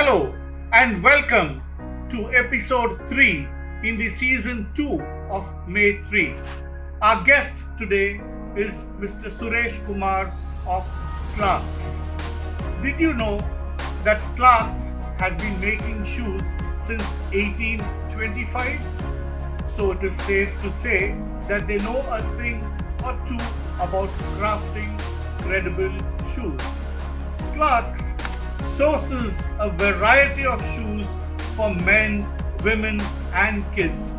Hello and welcome to episode 3 in the season 2 of MAYTHREE. Our guest today is Mr Suresh Kumar of CLARKS. Did you know that CLARKS has been making shoes since 1825? So it is safe to say that they know a thing or two about crafting credible shoes. CLARKS sources a variety of shoes for men, women and kids.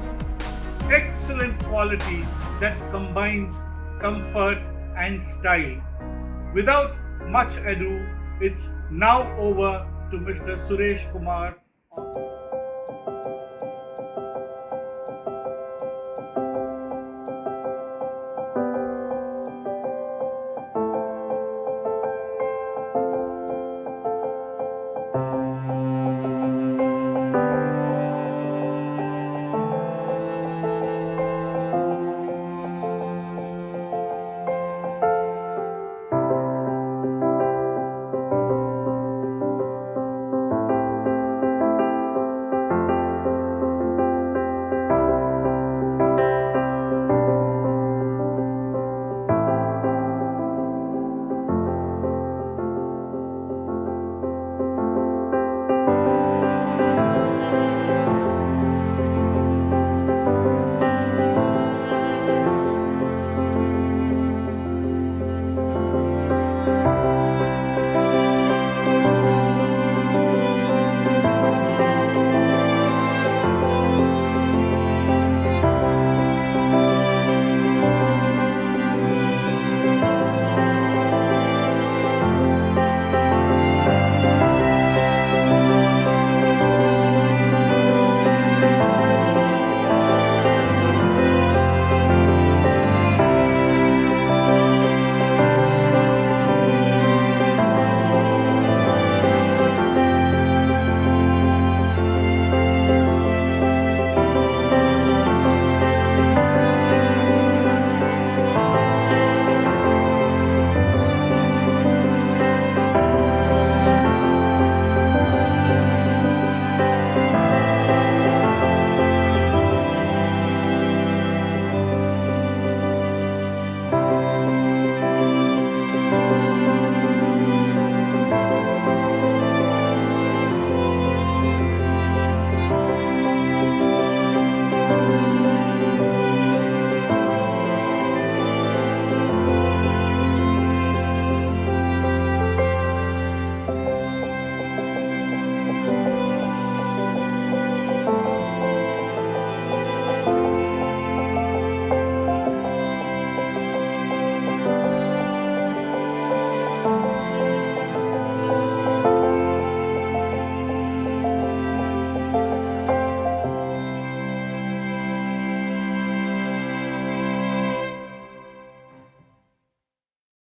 Excellent quality that combines comfort and style. Without much ado, it's now over to Mr. Suresh Kumar.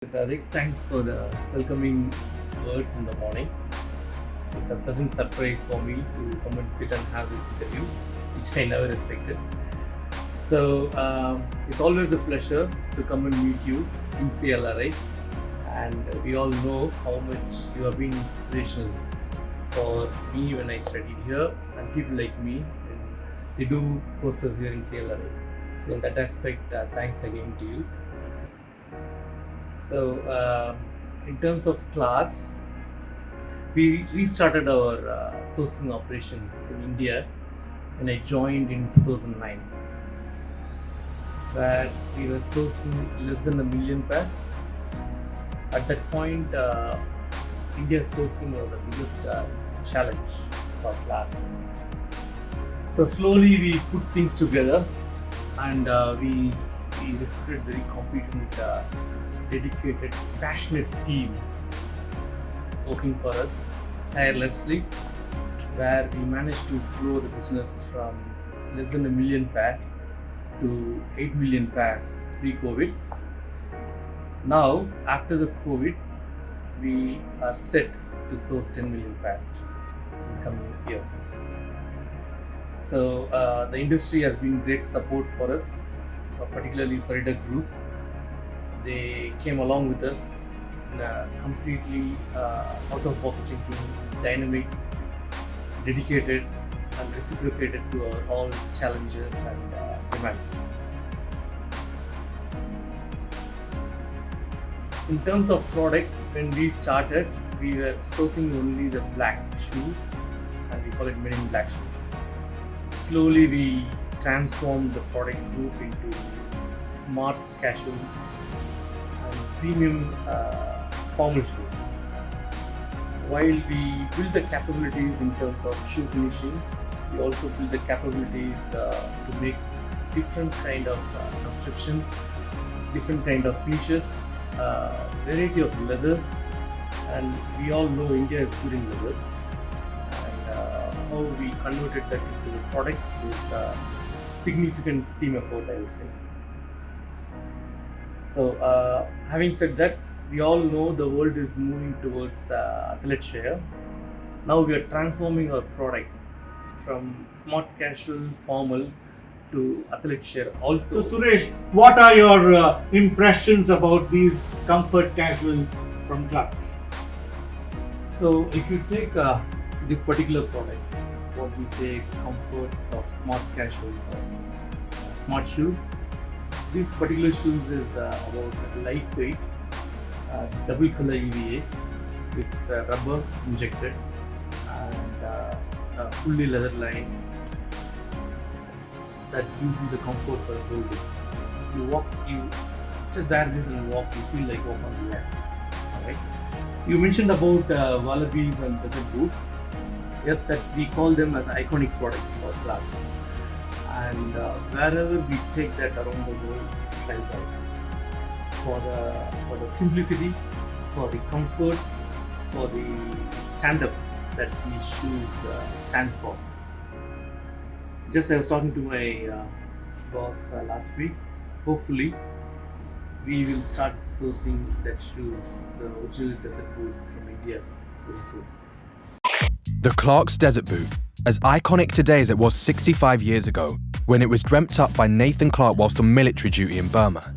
Sadik, thanks for the welcoming words in the morning. It's a pleasant surprise for me to come and sit and have this interview, which I never expected. So it's always a pleasure to come and meet you in CLRI, and we all know how much you have been inspirational for me when I studied here, and people like me when they do courses here in CLRI. So in that aspect, thanks again to you. So in terms of CLARKS, we restarted our sourcing operations in India when I joined in 2009, where we were sourcing less than 1 million pair. At that point, India's sourcing was the biggest challenge for CLARKS. So slowly we put things together, and we recruited very competent, dedicated, passionate team working for us tirelessly, where we managed to grow the business from less than 1 million pair to 8 million pairs pre-COVID. Now, after the COVID, we are set to source 10 million pairs in coming year. So the industry has been great support for us, particularly for the group. They came along with us in a completely out-of-box thinking, dynamic, dedicated and reciprocated to our all challenges and demands. In terms of product, when we started, we were sourcing only the black shoes, and we call it Men in Black shoes. Slowly, we transformed the product group into smart casuals and premium formal shoes. While we build the capabilities in terms of shoe finishing, we also build the capabilities to make different kind of constructions, different kind of finishes, variety of leathers, and we all know India is good in leathers, and how we converted that into a product is a significant team effort, I would say. So having said that, we all know the world is moving towards athleisure. Now we are transforming our product from smart casual formals to athleisure also. So Suresh, what are your impressions about these comfort casuals from CLARKS? So if you take this particular product, what we say comfort or smart casuals or smart shoes, this particular shoes is about lightweight, double color EVA with rubber injected and fully leather line that gives you the comfort for holding. You just wear this and walk, you feel like walk on the land. Alright. You mentioned about wallabies and desert boot. Yes, that we call them as iconic product for CLARKS. And wherever we take that around the world, it stands out. For the simplicity, for the comfort, for the stand-up that these shoes stand for. Just I was talking to my boss last week. Hopefully, we will start sourcing that shoes, the original desert boot from India, very soon. The CLARKS Desert Boot, as iconic today as it was 65 years ago, when it was dreamt up by Nathan Clark whilst on military duty in Burma.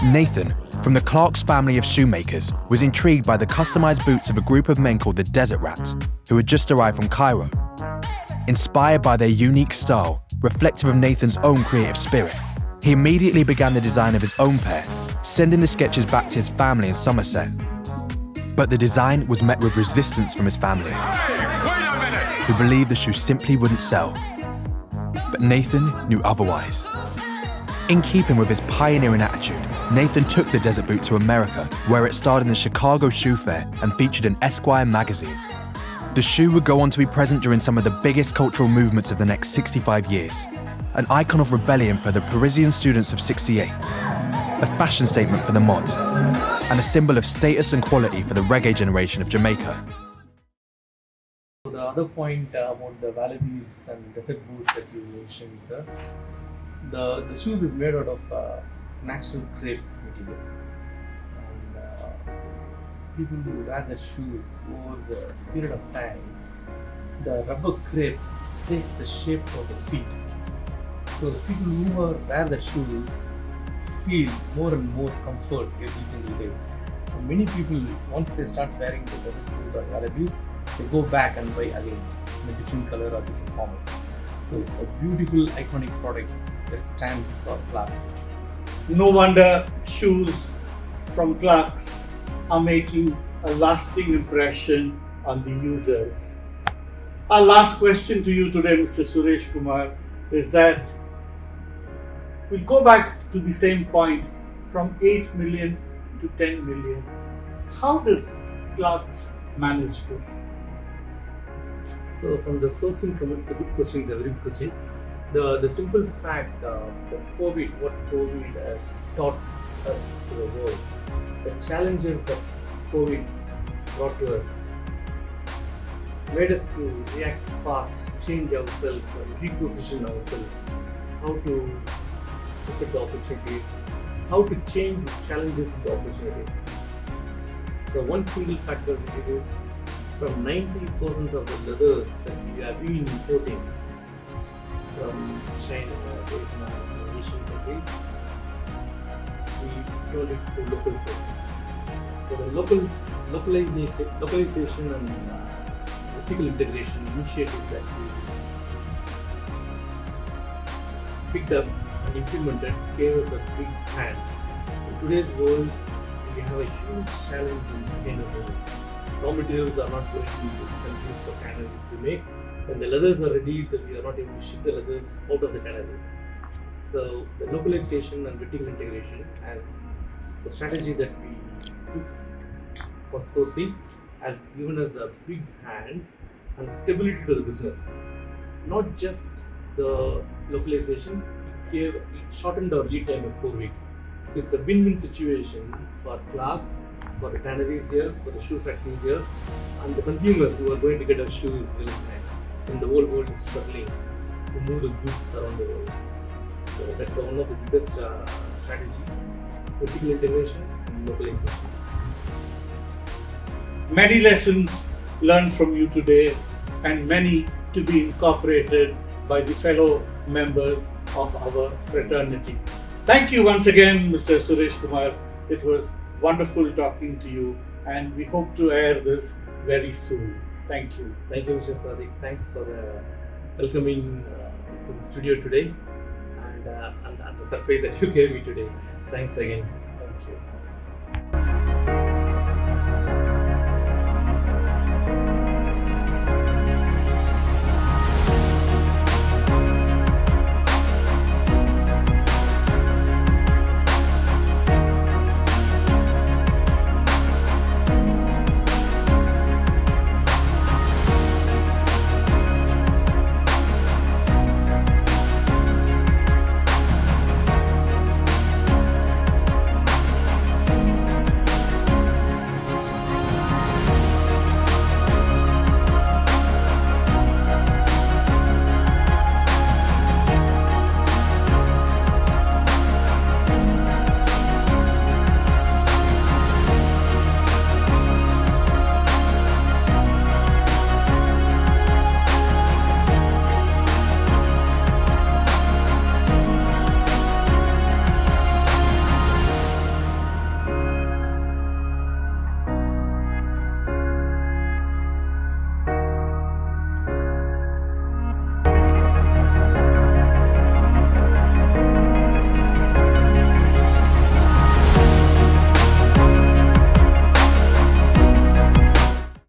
Nathan, from the CLARKS family of shoemakers, was intrigued by the customized boots of a group of men called the Desert Rats, who had just arrived from Cairo. Inspired by their unique style, reflective of Nathan's own creative spirit, he immediately began the design of his own pair, sending the sketches back to his family in Somerset. But the design was met with resistance from his family, who believed the shoe simply wouldn't sell. But Nathan knew otherwise. In keeping with his pioneering attitude, Nathan took the desert boot to America, where it starred in the Chicago Shoe Fair and featured in Esquire magazine. The shoe would go on to be present during some of the biggest cultural movements of the next 65 years, an icon of rebellion for the Parisian students of '68, a fashion statement for the mods, and a symbol of status and quality for the reggae generation of Jamaica. The other point about the wallabies and desert boots that you mentioned, sir, the shoes is made out of natural crepe material, and people who wear the shoes over the period of time, the rubber crepe takes the shape of the feet. So the people who wear the shoes feel more and more comfort every single day. And many people, once they start wearing the desert boot or wallabies, they go back and buy again in a different color or different format. So it's a beautiful, iconic product that stands for CLARKS. No wonder shoes from CLARKS are making a lasting impression on the users. Our last question to you today, Mr. Suresh Kumar, is that we'll go back to the same point from 8 million to 10 million. How did CLARKS manage this? So from the sourcing comment, it's a good question, it's a very good question. The simple fact that what COVID has taught us to the world, the challenges that COVID brought to us, made us to react fast, change ourselves, and reposition ourselves, how to look at the opportunities, how to change these challenges into opportunities. The one single factor we did is from 90% of the leathers that we are importing from China, Vietnam, Asian countries, we turned it to local sourcing. So the localization and vertical integration initiative that we picked up and implemented gave us a big hand. In today's world, we have a huge challenge in container buildings. Raw materials are not going to be countries for canneries to make. When the leathers are ready, then we are not able to ship the leathers out of the canneries. So the localization and vertical integration as the strategy that we took for sourcing has given us a big hand and stability to the business. Not just the localization, it shortened our lead time of 4 weeks. So it's a win-win situation for CLARKS, for the tanneries here, for the shoe factories here, and the consumers who are going to get our shoes in time. And the whole world is struggling to move the goods around the world. So that's one of the biggest strategy: vertical integration and localization. Many lessons learned from you today, and many to be incorporated by the fellow members of our fraternity. Thank you once again, Mr. Suresh Kumar. It was wonderful talking to you, and we hope to air this very soon. Thank you. Thank you, Mr. Sadiq. Thanks for the welcoming to the studio today and the surprise that you gave me today. Thanks again.